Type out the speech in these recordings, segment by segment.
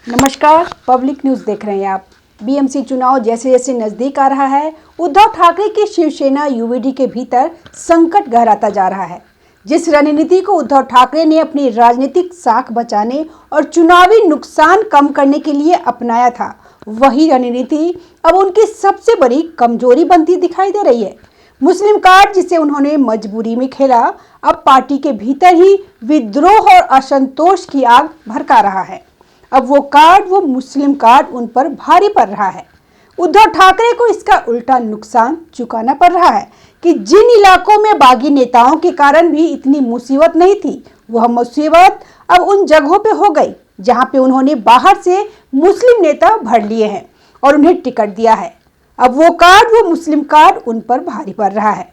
नमस्कार, public news देख रहे हैं आप। बीएमसी चुनाव जैसे जैसे नजदीक आ रहा है, उद्धव ठाकरे की शिवसेना यूवीडी के भीतर संकट गहराता जा रहा है। जिस रणनीति को उद्धव ठाकरे ने अपनी राजनीतिक साख बचाने और चुनावी नुकसान कम करने के लिए अपनाया था, वही रणनीति अब उनकी सबसे बड़ी कमजोरी बनती दिखाई दे रही है। मुस्लिम कार्ड, जिसे उन्होंने मजबूरी में खेला, अब पार्टी के भीतर ही विद्रोह और असंतोष की आग भड़का रहा है। अब वो मुस्लिम कार्ड उन पर भारी पड़ रहा है। उद्धव ठाकरे को इसका उल्टा नुकसान चुकाना पड़ रहा है कि जिन इलाकों में बागी नेताओं के कारण भी इतनी मुसीबत नहीं थी, वह मुसीबत अब उन जगहों पे हो गई जहां पे उन्होंने बाहर से मुस्लिम नेता भर लिए हैं और उन्हें टिकट दिया है। अब वो मुस्लिम कार्ड उन पर भारी पड़ रहा है।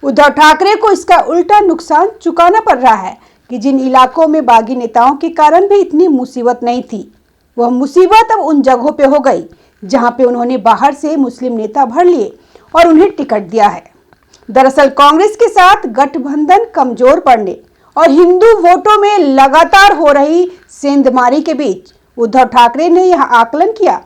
उद्धव ठाकरे को इसका उल्टा नुकसान चुकाना पड़ रहा है कि जिन इलाकों में बागी नेताओं के कारण भी इतनी मुसीबत नहीं थी, वह मुसीबत अब उन जगहों पे हो गई जहां पे उन्होंने बाहर से मुस्लिम नेता भर लिए और उन्हें टिकट दिया है। दरअसल कांग्रेस के साथ गठबंधन कमजोर पड़ने और हिंदू वोटों में लगातार हो रही सेंधमारी के बीच उद्धव ठाकरे ने यह आकलन किया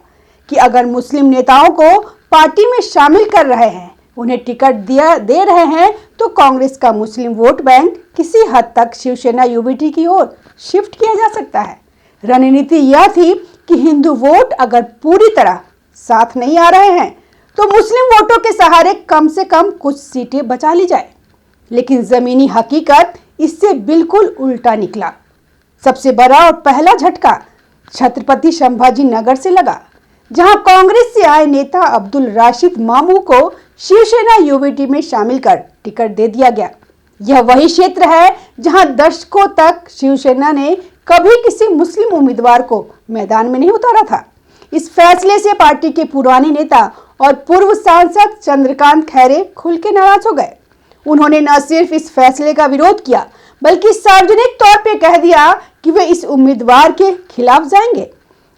कि अगर मुस्लिम नेताओं को पार्टी में शामिल कर रहे हैं, उन्हें टिकट दे रहे हैं, तो कांग्रेस का मुस्लिम वोट बैंक किसी हद तक शिवसेना यूवीडी की ओर शिफ्ट किया जा सकता है। रणनीति यह थी कि हिंदू वोट अगर पूरी तरह साथ नहीं आ रहे हैं, तो मुस्लिम वोटों के सहारे कम से कम कुछ सीटें बचा ली जाए। लेकिन जमीनी हकीकत इससे बिल्कुल उल्टा निकला। सबसे बड़ा और पहला झटका छत्रपति संभाजी नगर से लगा, जहां कांग्रेस से आए नेता अब्दुल राशिद मामू को शिवसेना यूवीडी में शामिल कर टिकट दे दिया गया। यह वही क्षेत्र है जहां दशकों तक शिवसेना ने कभी किसी मुस्लिम उम्मीदवार को मैदान में नहीं उतारा था। इस फैसले से पार्टी के पुराने नेता और पूर्व सांसद चंद्रकांत खैरे खुल के नाराज हो गए। उन्होंने न सिर्फ इस फैसले का विरोध किया, बल्कि सार्वजनिक तौर पर कह दिया कि वे इस उम्मीदवार के खिलाफ जाएंगे।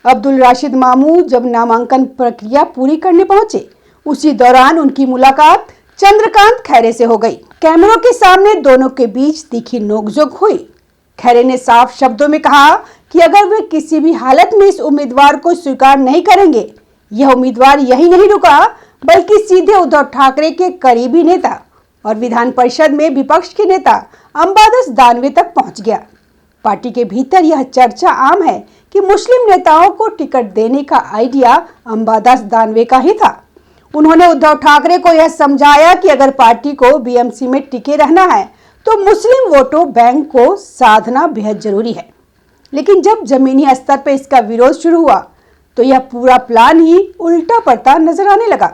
अब्दुल राशिद मामू जब नामांकन प्रक्रिया पूरी करने पहुंचे, उसी दौरान उनकी मुलाकात चंद्रकांत खैरे से हो गई। कैमरों के सामने दोनों के बीच तीखी नोकझोंक हुई। खैरे ने साफ शब्दों में कहा कि अगर वे किसी भी हालत में इस उम्मीदवार को स्वीकार नहीं करेंगे, यह उम्मीदवार यही नहीं रुका, बल्कि सीधे उद्धव ठाकरे के करीबी नेता और विधान परिषद में विपक्ष के नेता अंबादास दानवे तक पहुंच गया। पार्टी के भीतर यह चर्चा आम है कि मुस्लिम नेताओं को टिकट देने का आइडिया अंबादास दानवे का ही था। उन्होंने उद्धव ठाकरे को यह समझाया कि अगर पार्टी को बीएमसी में टिके रहना है, तो मुस्लिम वोटों बैंक को साधना बेहद जरूरी है। लेकिन जब जमीनी स्तर पर इसका विरोध शुरू हुआ, तो यह पूरा प्लान ही उल्टा पड़ता नजर आने लगा।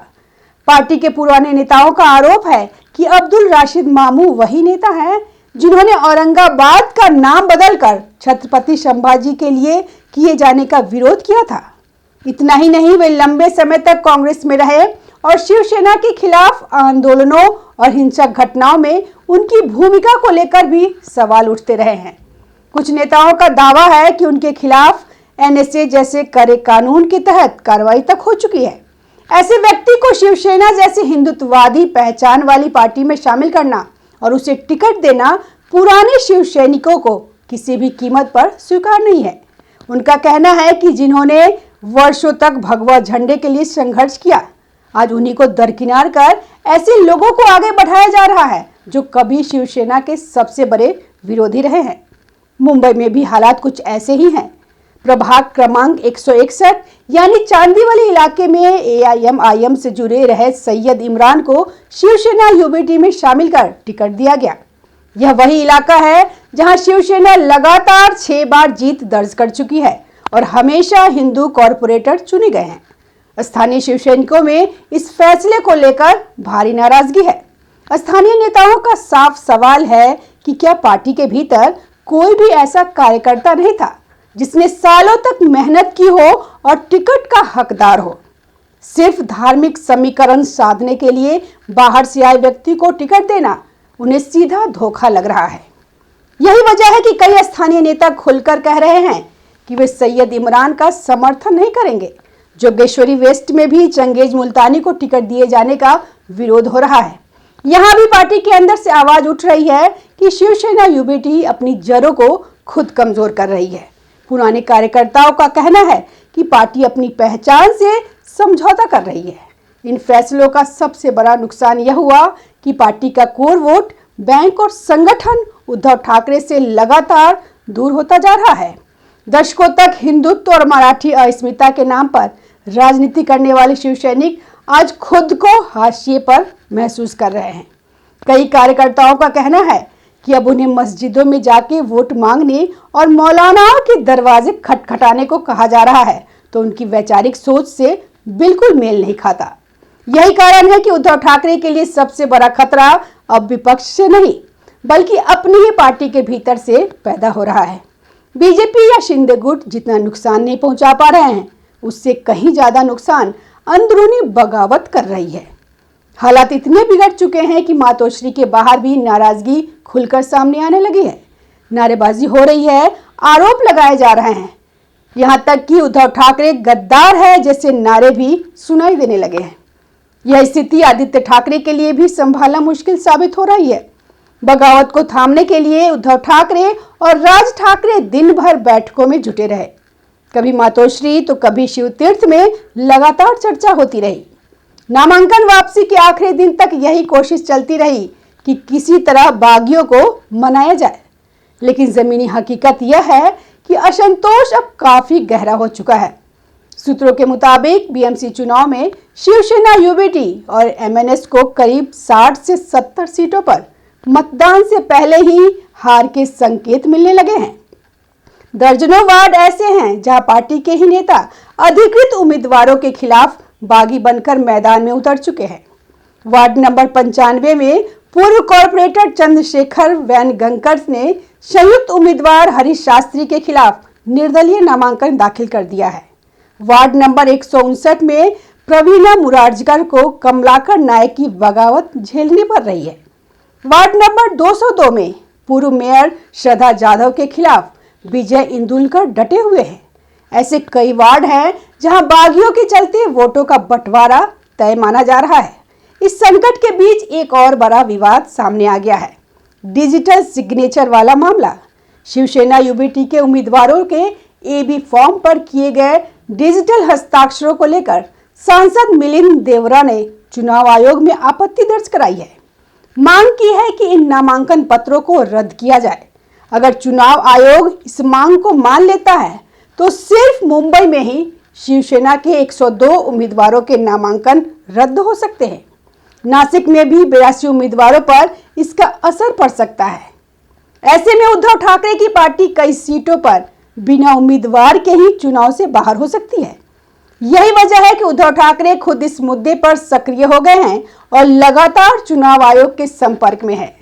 पार्टी के पुराने नेताओं का आरोप है कि अब्दुल राशिद मामू वही नेता हैं जिन्होंने औरंगाबाद का नाम बदलकर छत्रपति संभाजी के लिए किए जाने का विरोध किया था। इतना ही नहीं, वे लंबे समय तक कांग्रेस में रहे और शिवसेना के खिलाफ आंदोलनों और हिंसक घटनाओं में उनकी भूमिका को लेकर भी सवाल उठते रहे हैं। कुछ नेताओं का दावा है कि उनके खिलाफ एनएसए जैसे कड़े कानून के तहत कार्रवाई तक हो चुकी है। ऐसे व्यक्ति को शिवसेना जैसे हिंदुत्ववादी पहचान वाली पार्टी में शामिल करना और उसे टिकट देना पुराने शिव सैनिकों को किसी भी कीमत पर स्वीकार नहीं है। उनका कहना है कि जिन्होंने वर्षों तक भगवा झंडे के लिए संघर्ष किया, आज उन्हीं को दरकिनार कर ऐसे लोगों को आगे बढ़ाया जा रहा है जो कभी शिवसेना के सबसे बड़े विरोधी रहे हैं। मुंबई में भी हालात कुछ ऐसे ही हैं। प्रभाग क्रमांक 161 यानी चांदीवाली इलाके में एआईएमआईएम से जुड़े रहे सैयद इमरान को शिवसेना यूवीडी में शामिल कर टिकट दिया गया। यह वही इलाका है जहां शिवसेना लगातार 6 बार जीत दर्ज कर चुकी है और हमेशा हिंदू कॉरपोरेटर चुने गए हैं। स्थानीय शिवसैनिकों में इस फैसले को लेकर भारी नाराजगी है। स्थानीय नेताओं का साफ सवाल है कि क्या पार्टी के भीतर कोई भी ऐसा कार्यकर्ता नहीं था जिसने सालों तक मेहनत की हो और टिकट का हकदार हो। सिर्फ धार्मिक समीकरण साधने के लिए बाहर से आए व्यक्ति को टिकट देना उन्हें सीधा धोखा लग रहा है। यही वजह है कि कई स्थानीय नेता खुलकर कह रहे हैं कि वे सैयद इमरान का समर्थन नहीं करेंगे। जोगेश्वरी वेस्ट में भी चंगेज मुल्तानी को टिकट दिए जाने का विरोध हो रहा है। यहाँ भी पार्टी के अंदर से आवाज उठ रही है कि शिवसेना यूवीडी अपनी जड़ों को खुद कमजोर कर रही है। पुराने कार्यकर्ताओं का कहना है कि पार्टी अपनी पहचान से समझौता कर रही है। इन फैसलों का सबसे बड़ा नुकसान यह हुआ कि पार्टी का कोर वोट बैंक और संगठन उद्धव ठाकरे से लगातार दूर होता जा रहा है। दशकों तक हिंदुत्व और मराठी अस्मिता के नाम पर राजनीति करने वाले शिव सैनिक आज खुद को हाशिए पर महसूस कर रहे हैं। कई कार्यकर्ताओं का कहना है कि अब उन्हें मस्जिदों में जाके वोट मांगने और मौलानाओं के दरवाजे खटखटाने को कहा जा रहा है तो उनकी वैचारिक सोच से बिल्कुल मेल नहीं खाता। यही कारण है कि उद्धव ठाकरे के लिए सबसे बड़ा खतरा अब विपक्ष से नहीं बल्कि अपनी ही पार्टी के भीतर से पैदा हो रहा है। बीजेपी या शिंदे गुट जितना नुकसान नहीं पहुंचा पा रहे हैं उससे कहीं ज्यादा नुकसान अंदरूनी बगावत कर रही है। हालात इतने बिगड़ चुके हैं कि मातोश्री के बाहर भी नाराजगी खुलकर सामने आने लगी है। नारेबाजी हो रही है, आरोप लगाए जा रहे हैं, यहां तक कि उद्धव ठाकरे गद्दार है जैसे नारे भी सुनाई देने लगे हैं। यह स्थिति आदित्य ठाकरे के लिए भी संभालना मुश्किल साबित हो रही है। बगावत को थामने के लिए उद्धव ठाकरे और राज ठाकरे दिन भर बैठकों में जुटे रहे। कभी मातोश्री तो कभी शिव तीर्थ में लगातार चर्चा होती रही। नामांकन वापसी के आखिरी दिन तक यही कोशिश चलती रही कि किसी तरह बागियों को मनाया जाए, लेकिन जमीनी हकीकत यह है कि असंतोष अब काफी गहरा हो चुका है। सूत्रों के मुताबिक बीएमसी चुनाव में शिवसेना यूबीटी और एमएनएस को करीब 60 से 70 सीटों पर मतदान से पहले ही हार के संकेत मिलने लगे हैं। दर्जनों वार्ड ऐसे हैं जहां पार्टी के ही नेता अधिकृत उम्मीदवारों के खिलाफ बागी बनकर मैदान में उतर चुके हैं। वार्ड नंबर 95 में पूर्व कॉर्पोरेटर चंद्रशेखर वेनगंकर ने संयुक्त उम्मीदवार हरीश शास्त्री के खिलाफ निर्दलीय नामांकन दाखिल कर दिया है। वार्ड नंबर 159 में प्रवीणा मुरारजकर को कमलाकर नायक की बगावत झेलनी पड़ रही है। वार्ड नंबर 202 में पूर्व मेयर श्रद्धा जाधव के खिलाफ विजय इंदुलकर डटे हुए हैं। ऐसे कई वार्ड हैं जहां बागियों के चलते वोटों का बंटवारा तय माना जा रहा है। इस संकट के बीच एक और बड़ा विवाद सामने आ गया है, डिजिटल सिग्नेचर वाला मामला। शिवसेना यूबीटी के उम्मीदवारों के एबी फॉर्म पर किए गए डिजिटल हस्ताक्षरों को लेकर सांसद मिलिंद देवरा ने चुनाव आयोग में आपत्ति दर्ज कराई है। मांग की है कि इन नामांकन पत्रों को रद्द किया जाए। अगर चुनाव आयोग इस मांग को मान लेता है तो सिर्फ मुंबई में ही शिवसेना के 102 उम्मीदवारों के नामांकन रद्द हो सकते हैं। नासिक में भी 82 उम्मीदवारों पर इसका असर पड़ सकता है। ऐसे में उद्धव ठाकरे की पार्टी कई सीटों पर बिना उम्मीदवार के ही चुनाव से बाहर हो सकती है। यही वजह है कि उद्धव ठाकरे खुद इस मुद्दे पर सक्रिय हो गए हैं और लगातार चुनाव आयोग के संपर्क में है।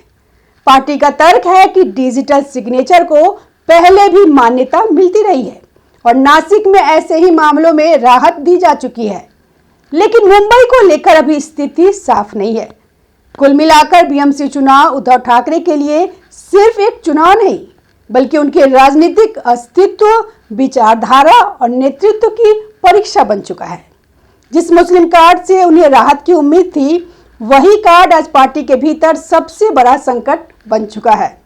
पार्टी का तर्क है कि डिजिटल सिग्नेचर को पहले भी मान्यता मिलती रही है और नासिक में ऐसे ही मामलों में राहत दी जा चुकी है, लेकिन मुंबई को लेकर अभी स्थिति साफ नहीं है। कुल मिलाकर बीएमसी चुनाव उद्धव ठाकरे के लिए सिर्फ एक चुनाव नहीं बल्कि उनके राजनीतिक अस्तित्व, विचारधारा और नेतृत्व की परीक्षा बन चुका है। जिस मुस्लिम कार्ड से उन्हें राहत की उम्मीद थी, वही कार्ड आज पार्टी के भीतर सबसे बड़ा संकट बन चुका है।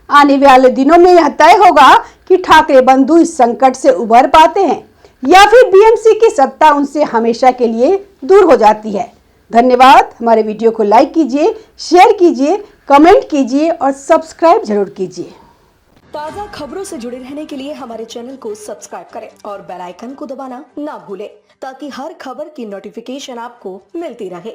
आने वाले दिनों में यह तय होगा कि ठाकरे बंधु इस संकट से उबर पाते हैं या फिर बीएमसी की सत्ता उनसे हमेशा के लिए दूर हो जाती है। धन्यवाद। हमारे वीडियो को लाइक कीजिए, शेयर कीजिए, कमेंट कीजिए और सब्सक्राइब जरूर कीजिए। ताज़ा खबरों से जुड़े रहने के लिए हमारे चैनल को सब्सक्राइब करें और बेल आइकन को दबाना ना भूलें ताकि हर खबर की नोटिफिकेशन आपको मिलती रहे।